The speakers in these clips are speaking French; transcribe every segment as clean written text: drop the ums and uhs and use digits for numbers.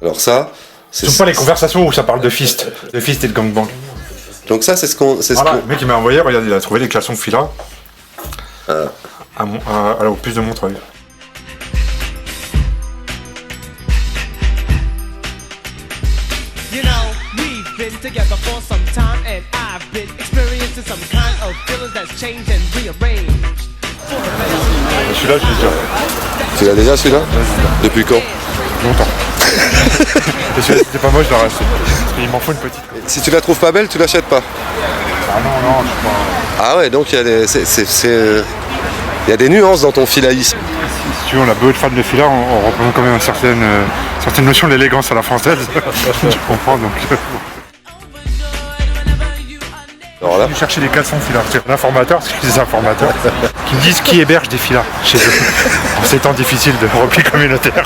Alors ça, ce sont pas les conversations où ça parle de fist et de gangbang. Donc ça, c'est ce qu'on... Voilà, le mec il m'a envoyé, regarde, il a trouvé les caleçons Fila au puce de Montreuil. You know, we've been together for some time and I've been experiencing some kind of feelings that's changed and rearranged. Celui-là, je l'ai déjà. Tu l'as déjà celui-là? Depuis quand? Longtemps. Et celui-là, c'était pas moi, je l'ai racheté. Parce qu'il m'en faut une petite. Si tu la trouves pas belle, tu l'achètes pas? Ah non, je sais pas. Ah ouais, donc il y a des... Il y a des nuances dans ton filaïsme. Si tu veux, on a beau être fan de Fila, on représente quand même une certaine notion de l'élégance à la française. Tu comprends, donc... Alors là... Je cherchais des caleçons Fila. C'est l'informateur, parce que des informateurs, qui me disent qui héberge des Fila chez eux. En ces temps difficiles de repli communautaire.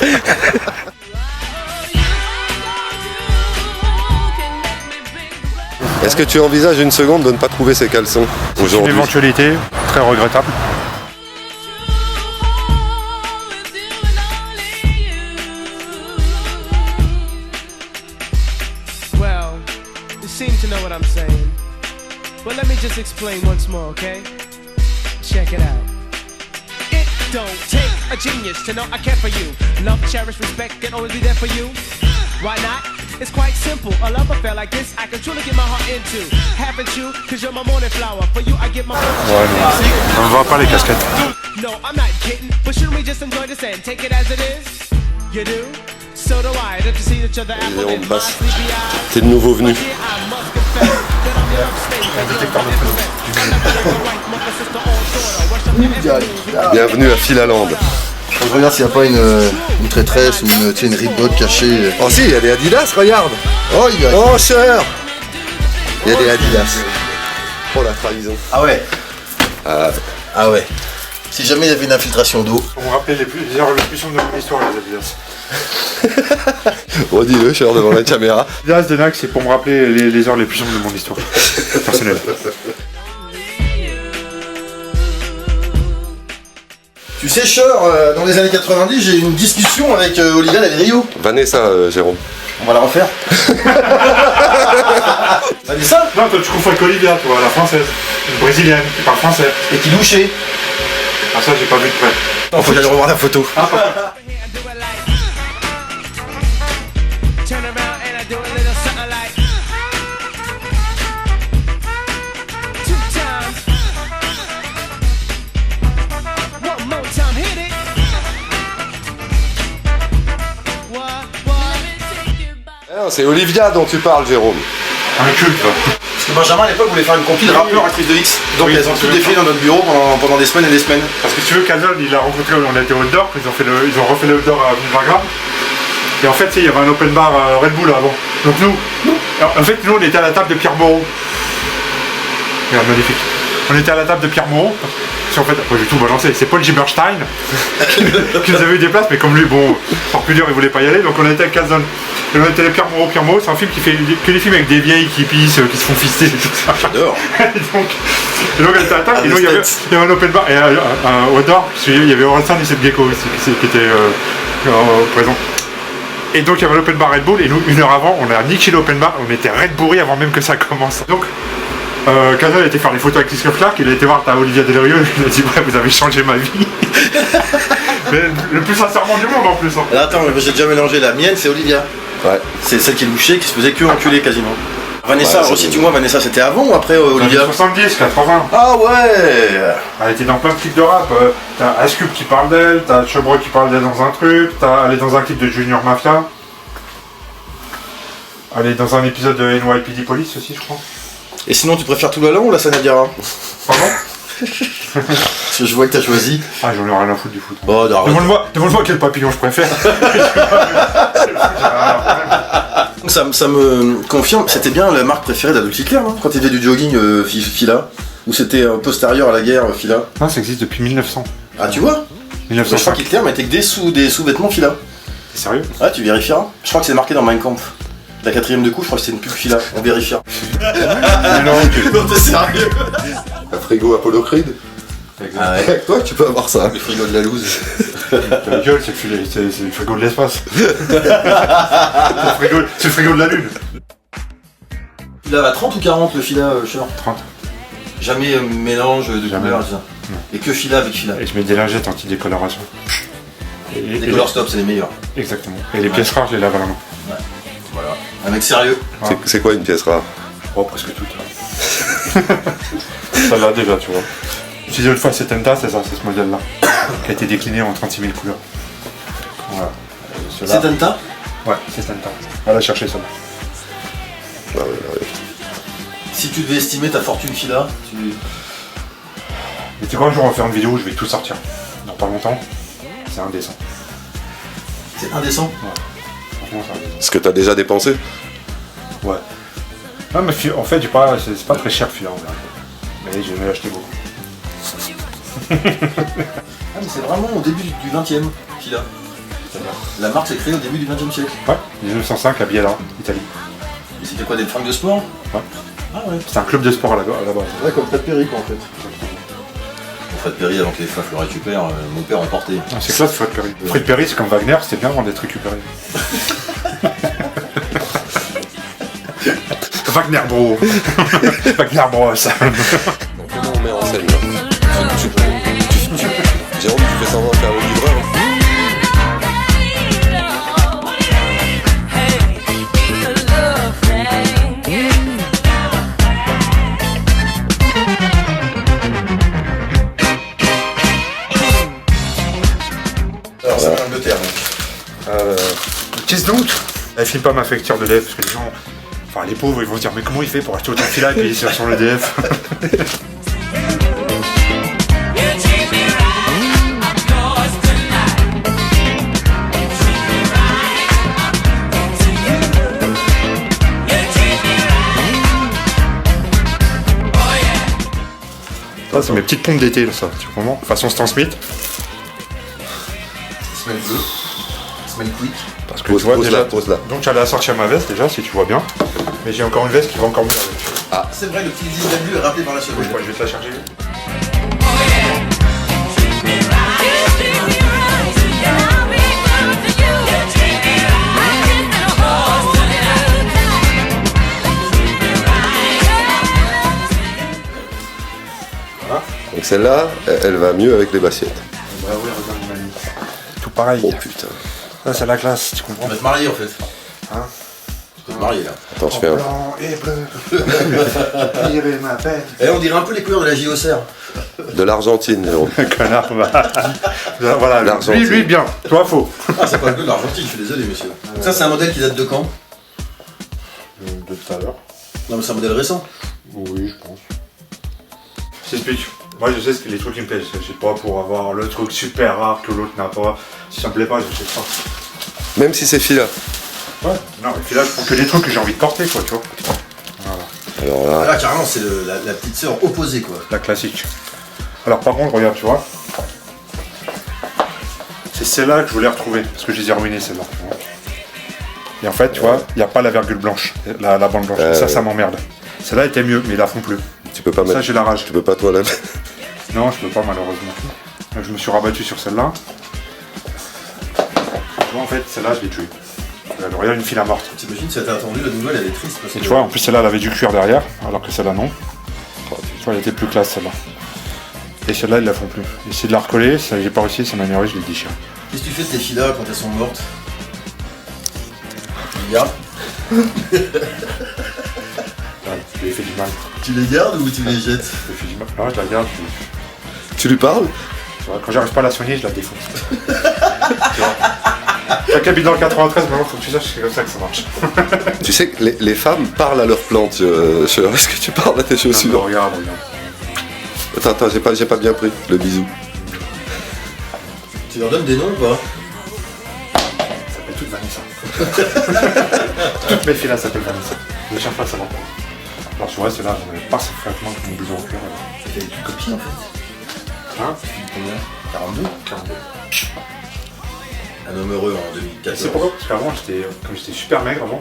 Est-ce que tu envisages une seconde de ne pas trouver ces caleçons C'est une éventualité très regrettable. Well, you seem to know what I'm saying. But let me just explain once more, okay? Check it out. It don't take a genius to know I care for you. Love, cherish, respect, and always be there for you. Why not? It's quite simple. A love affair like this, I can truly get my heart into. Haven't you? Cause you're my morning flower. For you, I get my... Ouais, mais on ne voit pas les casquettes. No, I'm not kidding. But shouldn't we just enjoy this and take it as it is? You do? So do I. Don't you see each other apple in my sleepy eyes? T'es le nouveau venu. Bienvenue à Filaland. Je regarde s'il n'y a pas une traîtresse ou une Reebok cachée. Oh si, il y a des Adidas, regarde. Oh, il y a... Oh cher. Il y a des Adidas. Oh la trahison. Ah ouais. Ah ouais. Si jamais il y avait une infiltration d'eau. Pour me rappeler les heures les plus sombres de mon histoire, les Adidas. Redis-le, cher, devant la caméra. Adidas de Nax, c'est pour me rappeler les heures les plus sombres de mon histoire personnelle. Tu sais, Cher, dans les années 90, j'ai eu une discussion avec Olivia Del Rio. Vanessa, Jérôme. On va la refaire. T'as dit ça? Non, toi tu confonds avec Olivia, toi, la française. Une brésilienne qui parle français. Et qui louchait. Ah ça, j'ai pas vu de près. Non, faut que j'aille revoir la photo. Turn around and I do a little something like 2 times. One more time, hit it. Ah, c'est Olivia dont tu parles, Jérôme. Un culte, là. Parce que Benjamin à l'époque voulait faire une compil rappeur actrice de X. Donc Oui, elles ont toutes défilé dans notre bureau pendant des semaines et des semaines. Parce que si tu veux, Calzone, il a rencontré, on a été au Outdoor, ils ont refait le Outdoor à Vilvagra. Et en fait, il y avait un open bar Red Bull avant. Donc nous, on était à la table de Pierre Moreau. Regarde, magnifique. On était à la table de Pierre Moreau. En fait, après j'ai tout balancé, c'est Paul Gilberstein qui nous avait eu des places, mais comme lui, bon, par plus dur, il voulait pas y aller, donc on était avec Calzone. Et on était avec Pierre Moreau. Pierre Moreau, c'est un film qui fait que des films avec des vieilles qui pissent, qui se font fister et tout ça. J'adore. et donc on était à la table, et donc il y avait un open bar, et au Outdoor, il y avait Orelsan et Seth Gecko aussi, qui était présent. Et donc il y avait l'open bar Red Bull, et nous, 1 heure avant, on a niqué l'open bar, on était red bourrés avant même que ça commence. Donc, Calzone a été faire des photos avec Christophe Clark, il a été voir Olivia Del Rio, il a dit ouais, vous avez changé ma vie. Mais le plus sincèrement du monde en plus. Hein. Alors attends, j'ai déjà mélangé, la mienne c'est Olivia. Ouais. C'est celle qui louchait, qui se faisait que enculer quasiment. Vanessa, Ouais, resitue-moi, Vanessa c'était avant ou après Olivia? 70, 80. Ah ouais. Elle était dans plein de clips de rap. T'as Ice Cube qui parle d'elle, t'as Chebreu qui parle d'elle dans un truc, elle est dans un clip de Junior Mafia. Elle est dans un épisode de NYPD Police aussi, je crois. Et sinon tu préfères Toulalan ou la Sanadiara? Pardon? Parce que je vois que t'as choisi. Ah, j'en ai rien à foutre du foot. Oh, Demande-moi quel papillon je préfère. Ça me confirme, c'était bien la marque préférée d'Adolf Hitler, non? Quand il faisait du jogging Fila? Ou c'était postérieur à la guerre Fila? Non, ça existe depuis 1900. Ah tu vois? Je crois 1905. qu'Hitler mettait que des sous-vêtements Fila. T'es sérieux? Ah tu vérifieras. Je crois que c'est marqué dans Mein Kampf. La 4ème de coup, je crois que c'était une pub Fila. On vérifiera. Mais non, Non t'es sérieux? Un frigo Apollo Creed. Ah ouais. Avec toi, tu peux avoir ça. Le frigo de la loose. Ta gueule, c'est le frigo de l'espace. C'est le frigo de la lune. Fila à 30 ou 40 le fila, Cher 30. Jamais mélange de Jamais. couleurs, tout ça. Non. Et que fila avec fila. Et je mets des lingettes anti-décoloration. Les color stop, c'est les meilleurs. Exactement. Et les pièces rares, je les lave à la main. Voilà. Un mec sérieux. C'est quoi une pièce rare? Oh, presque tout. Ça l'a déjà, tu vois. J'ai utilisé une fois cette Tenta, c'est ça, c'est ce modèle-là. Qui a été décliné en 36 000 couleurs. Voilà. C'est Tenta. Ouais, c'est Tenta. Va la chercher, celle-là. Ah ouais. Si tu devais estimer ta fortune fila, tu... Et tu vois, un jour on va faire une vidéo où je vais tout sortir. Dans pas longtemps. C'est indécent. C'est indécent. Franchement, c'est indécent. Ce que t'as déjà dépensé? Ouais. Non, mais en fait, c'est pas très cher, fila, en vrai. Mais j'ai jamais acheté beaucoup. Ah mais c'est vraiment au début du 20e, fila. La marque s'est créée au début du 20e siècle. Ouais, 1905 à Biella, Italie. Et c'était quoi, des fringues de sport? Ouais. Ah ouais. C'est un club de sport à la base. Ouais, comme Fred Perry quoi en fait. Fred Perry, avant que les faf le récupèrent, mon père en portait. Ah, c'est classe, Fred Perry. Fred Perry, c'est comme Wagner, c'était bien avant d'être récupéré. Wagner Bro. Wagner Bros. Comment on met en scène là? Jérôme, tu fais semblant de faire le livreur? Alors c'est l'Angleterre donc. Qu'est-ce donc? Elle filme pas ma facture de l'EDF parce que les gens. Enfin, les pauvres, ils vont se dire, mais comment il fait pour acheter autant de fila et payer sur l'EDF? Ça, c'est mes petites pompes d'été, là, ça, tu comprends? Façon Stan Smith. Semaine bleue. Semaine quick. Parce que tu vois, Pose déjà. là, pose là. Donc, j'allais sortir ma veste déjà, si tu vois bien. Mais j'ai encore une veste qui va encore mieux avec. C'est vrai, le petit diesel bleu est rappelé par la Je seconde. crois que je vais te la charger. Donc celle-là, elle va mieux avec les bassiettes. Bah oui, regarde mon ami. Tout pareil. Oh putain. Là, c'est la classe, tu On comprends? va te marier en fait. Hein? Tu peux te marier là. Attends, je fais un... Blanc et bleu. Irai ma peine. Et on dirait un peu les couleurs de la JOCR. De l'Argentine, Jérôme. Connard, bah. Voilà, L'Argentine. lui, bien. Toi, faux. Ah, c'est pas le bleu de l'Argentine, je suis désolé, monsieur. Ça, c'est un modèle qui date de quand? De tout à l'heure. Non, mais c'est un modèle récent. Oui, je pense. Je t'explique. Moi, je sais ce que les trucs qui me plaisent. Je sais pas pour avoir le truc super rare que l'autre n'a pas. Si ça me plaît pas, je sais pas. Même si c'est fila. Ouais. Non, mais puis là, je prends que des trucs que j'ai envie de porter, quoi, tu vois. Voilà. Alors Ah, là, là, carrément, c'est la petite sœur opposée quoi. La classique. Alors, par contre, regarde, tu vois. C'est celle-là que je voulais retrouver. Parce que je les ai ruinées, celle-là. tu vois. Et en fait, tu vois, il n'y a pas la virgule blanche. La bande blanche. Ça m'emmerde. Celle-là était mieux, mais ils la font plus. tu peux pas Ça, mettre... j'ai la rage. Tu peux pas toi la mettre. Non, je peux pas malheureusement. Donc je me suis rabattu sur celle-là. Tu vois, en fait, celle-là, je l'ai tuée. Regarde, une file à morte. T'imagines, si t'as attendu, la nouvelle elle est triste parce Et que. tu vois, en plus celle-là, elle avait du cuir derrière, alors que celle-là, non. Tu vois, elle était plus classe, celle-là. Et celle-là, ils la font plus. Essayer de la recoller, ça, j'ai pas réussi, ça m'a énervé, je l'ai déchiré. Qu'est-ce que tu fais de tes filles là quand elles sont mortes? Tu les gardes? Ouais, je lui ai fait du mal. Tu les gardes ou tu les jettes? Je lui ai fait du mal. Non, je la garde, Tu lui parles? tu vois, quand j'arrive pas à la soigner, je la défonce. Tu vois. Toi qui habites dans le 93, maintenant, faut que tu saches que c'est comme ça que ça marche. Tu sais que les femmes parlent à leurs plantes. Est-ce que tu parles à tes Non, mais chaussures? regarde. Attends, j'ai pas bien pris. Le bisou. Tu leur donnes des noms ou pas? Ça s'appelle toute Vanessa. Toutes mes filles là s'appellent Vanessa. Mais chaque fois ça va pas. Alors tu vois, c'est là, j'en avais pas parfaitement avec mon blouson au cœur. T'as des copines en fait. Hein? Combien? 42? 42. Un homme heureux en Et 2014. c'est pourquoi? Parce qu'avant, comme j'étais super maigre avant,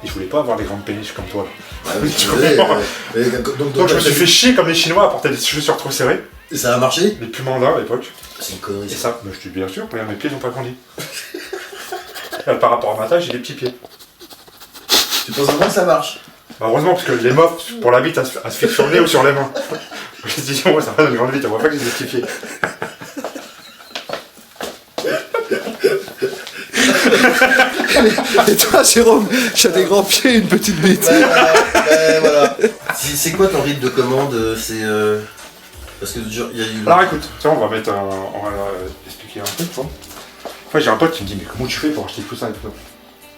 Et je voulais pas avoir les grandes péniches comme toi. Là. Ah oui, Tu désolé, comprends Donc je me suis t'as fait chier comme les Chinois à porter des chaussures trop serrées. Et ça a marché? Les plus mandats à l'époque. C'est une connerie. Et ça, je te dis bien sûr, regarde, mes pieds n'ont pas grandi. Par rapport à ma taille, j'ai des petits pieds. Tu penses vraiment que ça marche? Bah, heureusement, parce que les mofs, pour la bite, elle se fixe sur le nez ou sur les mains. Je me dis, moi, ça va, une grande bite, on voit pas que j'ai des petits pieds. Et toi, Jérôme, j'ai des grands pieds et une petite bite. Voilà. C'est quoi ton rythme de commande? C'est parce que il y a eu. Alors écoute, on va mettre on va expliquer un truc. Enfin, j'ai un pote qui me dit, mais comment tu fais pour acheter tout ça et tout ça?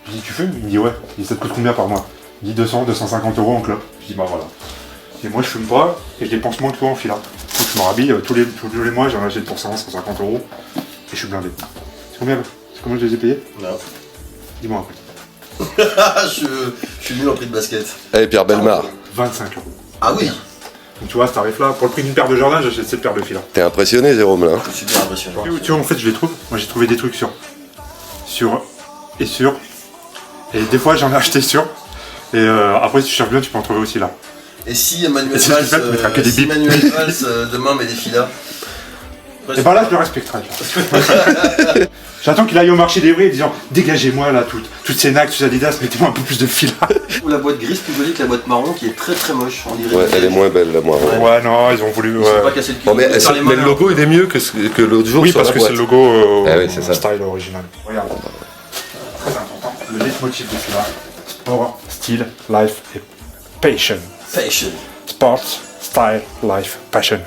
Je dis, tu fumes? Il me dit, ouais. Il dit, ça te coûte combien par mois? Il dit 200, 250 euros en clope. Je dis, bah voilà. Et moi, je fume pas et je dépense moins que toi en fila. Donc je me rhabille tous les mois, j'en achète pour 100, 150 euros et je suis blindé. C'est combien? C'est comment je les ai payés? Non. Dis-moi après. je suis nul en prix de basket. Allez, Pierre Bellemare, 25 euros. Ah oui. Donc tu vois, ce tarif-là, pour le prix d'une paire de Jordan, j'achète cette paire de fila. t'es impressionné, Jérôme, là. Je suis bien impressionné. Tu vois, en fait, je les trouve. Moi, j'ai trouvé des trucs sur. Et des fois, j'en ai acheté sur. Et après, si tu cherches bien, tu peux en trouver aussi là. Et si Emmanuel Si Valls, tu veux, tu mettras que des bips. demain met des filas? Et ben là, je le respecterai. J'attends qu'il aille au marché des vrais en disant dégagez-moi là, toutes ces Nike, toutes ces Adidas, mettez-moi un peu plus de fil. Ou la boîte grise plus jolie que la boîte marron qui est très très moche. On dirait Ouais, elle est moins belle, la moi. Ouais. Ouais, non, ils ont voulu. Ils sont pas cassés le cul. Bon, mais, Ils vont faire les mais le malins. logo, il est mieux que l'autre jour Oui, sur parce la que boîte. c'est le logo Ah oui, c'est ça. style original. Regarde. Très important. Le leitmotiv de celui-là sport, style, life et passion. Fashion. Sport, style, life, passion.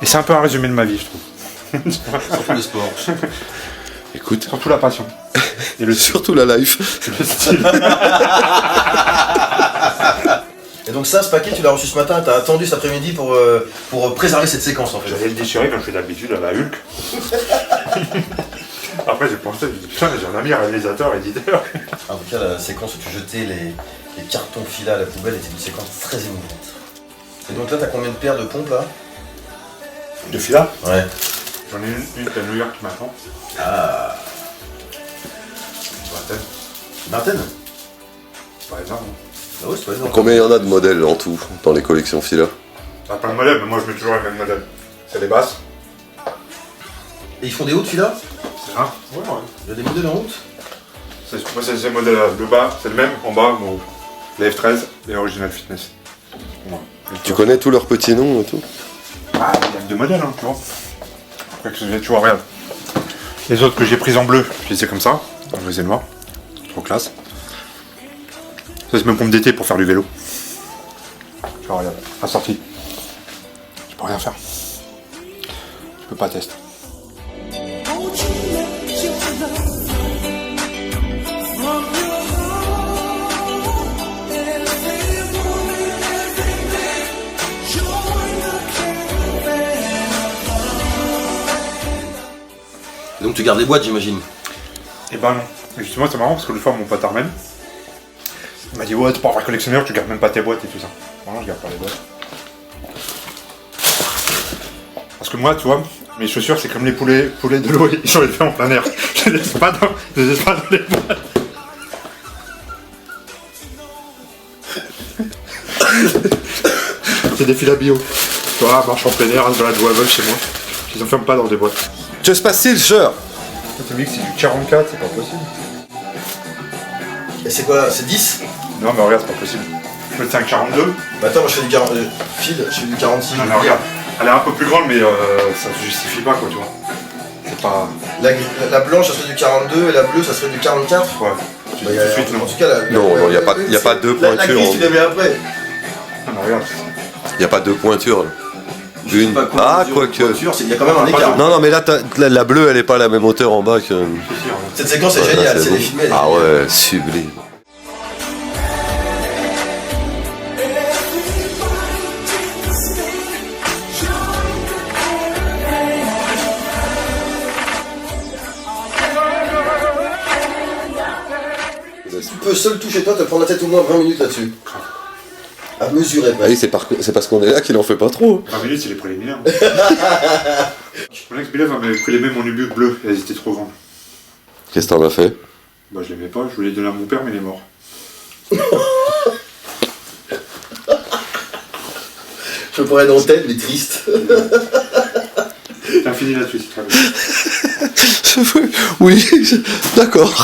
Et c'est un peu un résumé de ma vie, je trouve. Surtout le sport. Écoute, Surtout la passion. Et le surtout la life. le style. Et donc ça, ce paquet, tu l'as reçu ce matin, t'as attendu cet après-midi pour préserver cette séquence en fait. J'allais le déchirer comme je fais d'habitude à la Hulk. Après j'ai pensé, j'ai dit putain, j'ai un ami réalisateur, éditeur. En tout cas, la séquence où tu jetais les cartons fila à la poubelle était une séquence très émouvante. Et donc là, t'as combien de paires de pompes là? De fila. Ouais. J'en ai une qui est à New York qui m'attend. Ah. Une vingtaine. Une vingtaine? C'est pas énorme. Hein. Ah ouais, c'est pas énorme. Combien il y en a de modèles en tout dans les collections fila? T'as plein de modèles, mais moi je mets toujours le même modèle. C'est les basses. Et ils font des hautes fila? C'est un. Ouais, ouais. Il y a des modèles en haute? Moi c'est le modèle là. Le bas, c'est le même. En bas, bon, les F13 et Original Fitness. Ouais. Tu connais tous leurs petits noms et tout? Ah, il y a deux modèles, hein, tu vois. Après que tu vois, regarde. Les autres que j'ai prises en bleu, je les ai comme ça. Je les ai noirs. Trop classe. Ça, c'est même pompe d'été pour faire du vélo. Tu vois, regarde. Assorti. Je peux rien faire. Je peux pas tester. Donc tu gardes les boîtes, j'imagine. Et ben non. Et justement, c'est marrant parce que l'autre fois, mon pote Armen, il m'a dit ouais, t'es pas un vrai collectionneur, tu gardes même pas tes boîtes et tout ça. Non, je garde pas les boîtes. Parce que moi, tu vois, mes chaussures, c'est comme les poulets de l'eau, ils sont élevés en plein air. Je les laisse pas dans les boîtes. C'est des fils à bio. Tu vois, marche en plein air, dans la jouable chez moi. Ils enferment pas dans des boîtes. Que se passe-t-il, cher? Tu me dis que c'est du 44, c'est pas possible. Et c'est quoi? C'est 10? Non, mais regarde, c'est pas possible. Je peux te faire un 42. Bah attends, moi je fais du 40... je fais du 46. Non, mais regarde, elle est un peu plus grande, mais ça se justifie pas, quoi, tu vois. C'est pas. La blanche, ça serait du 42 et la bleue, ça serait du 44. Ouais. Tu Bah, dis y a- tout de suite, en non. tout cas, Non, non, y a pas deux La pointures. grise, tu la mets après. Non, mais regarde. Il n'y a pas deux pointures. Là. Je sais Une. pas comment Ah, mesure quoi une que. voiture, il y a quand même un écart. Non, non, mais là, la bleue, elle est pas à la même hauteur en bas que. Si, si, regarde. Cette séquence est Ouais, là, géniale, c'est c'est beau. les filmés. elle est Ah géniale. ouais, sublime. Tu peux seul toucher toi te prendre la tête au moins 20 minutes là-dessus. À mesurer, Ah oui, c'est parce qu'on est là qu'il en fait pas trop. 20 minutes, c'est les préliminaires. Mon ex-Bilev m'avait pris les mêmes en ubu bleu, elles étaient trop grandes. Qu'est-ce que t'en as fait? Bah, je l'aimais pas, je voulais les donner à mon père, mais il est mort. Je pourrais être en tête, mais triste. T'as fini là-dessus, c'est très bien. Oui, d'accord.